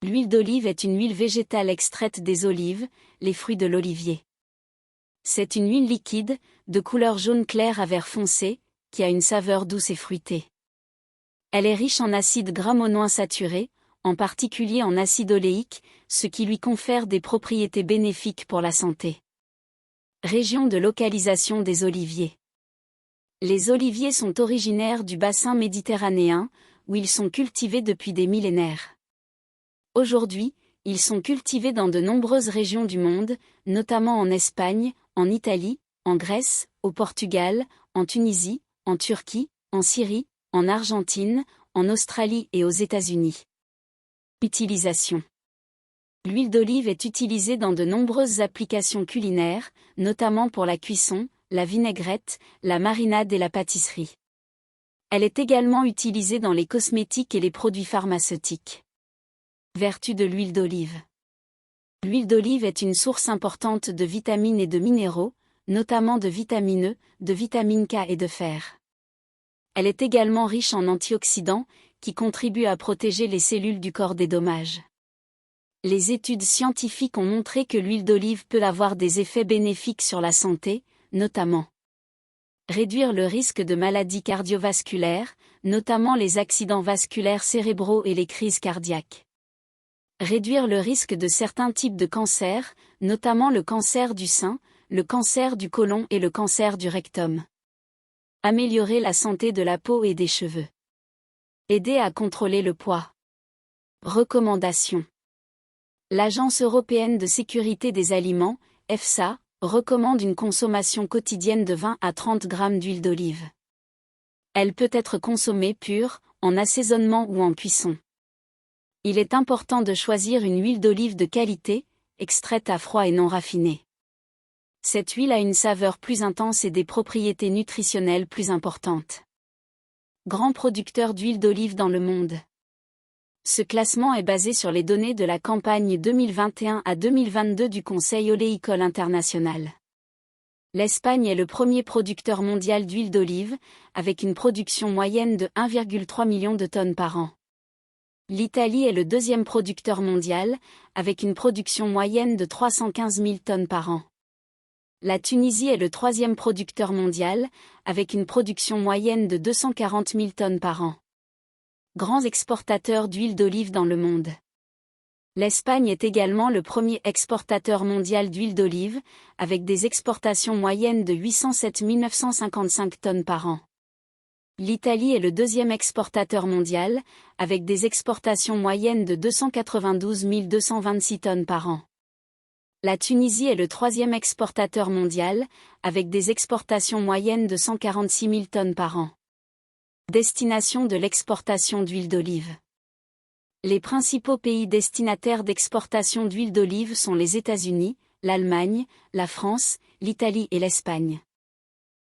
L'huile d'olive est une huile végétale extraite des olives, les fruits de l'olivier. C'est une huile liquide, de couleur jaune clair à vert foncé, qui a une saveur douce et fruitée. Elle est riche en acides gras monoinsaturés, en particulier en acide oléique, ce qui lui confère des propriétés bénéfiques pour la santé. Région de localisation des oliviers. Les oliviers sont originaires du bassin méditerranéen, où ils sont cultivés depuis des millénaires. Aujourd'hui, ils sont cultivés dans de nombreuses régions du monde, notamment en Espagne, en Italie, en Grèce, au Portugal, en Tunisie, en Turquie, en Syrie, en Argentine, en Australie et aux États-Unis. Utilisation. L'huile d'olive est utilisée dans de nombreuses applications culinaires, notamment pour la cuisson, la vinaigrette, la marinade et la pâtisserie. Elle est également utilisée dans les cosmétiques et les produits pharmaceutiques. Vertus de l'huile d'olive. L'huile d'olive est une source importante de vitamines et de minéraux, notamment de vitamine E, de vitamine K et de fer. Elle est également riche en antioxydants, qui contribuent à protéger les cellules du corps des dommages. Les études scientifiques ont montré que l'huile d'olive peut avoir des effets bénéfiques sur la santé, notamment réduire le risque de maladies cardiovasculaires, notamment les accidents vasculaires cérébraux et les crises cardiaques. Réduire le risque de certains types de cancers, notamment le cancer du sein, le cancer du côlon et le cancer du rectum. Améliorer la santé de la peau et des cheveux. Aider à contrôler le poids. Recommandations. L'Agence européenne de sécurité des aliments, EFSA, recommande une consommation quotidienne de 20 à 30 grammes d'huile d'olive. Elle peut être consommée pure, en assaisonnement ou en cuisson. Il est important de choisir une huile d'olive de qualité, extraite à froid et non raffinée. Cette huile a une saveur plus intense et des propriétés nutritionnelles plus importantes. Grand producteur d'huile d'olive dans le monde. Ce classement est basé sur les données de la campagne 2021 à 2022 du Conseil oléicole international. L'Espagne est le premier producteur mondial d'huile d'olive, avec une production moyenne de 1,3 million de tonnes par an. L'Italie est le deuxième producteur mondial, avec une production moyenne de 315 000 tonnes par an. La Tunisie est le troisième producteur mondial, avec une production moyenne de 240 000 tonnes par an. Grands exportateurs d'huile d'olive dans le monde. L'Espagne est également le premier exportateur mondial d'huile d'olive, avec des exportations moyennes de 807 955 tonnes par an. L'Italie est le deuxième exportateur mondial, avec des exportations moyennes de 292 226 tonnes par an. La Tunisie est le troisième exportateur mondial, avec des exportations moyennes de 146 000 tonnes par an. Destination de l'exportation d'huile d'olive. Les principaux pays destinataires d'exportation d'huile d'olive sont les États-Unis, l'Allemagne, la France, l'Italie et l'Espagne.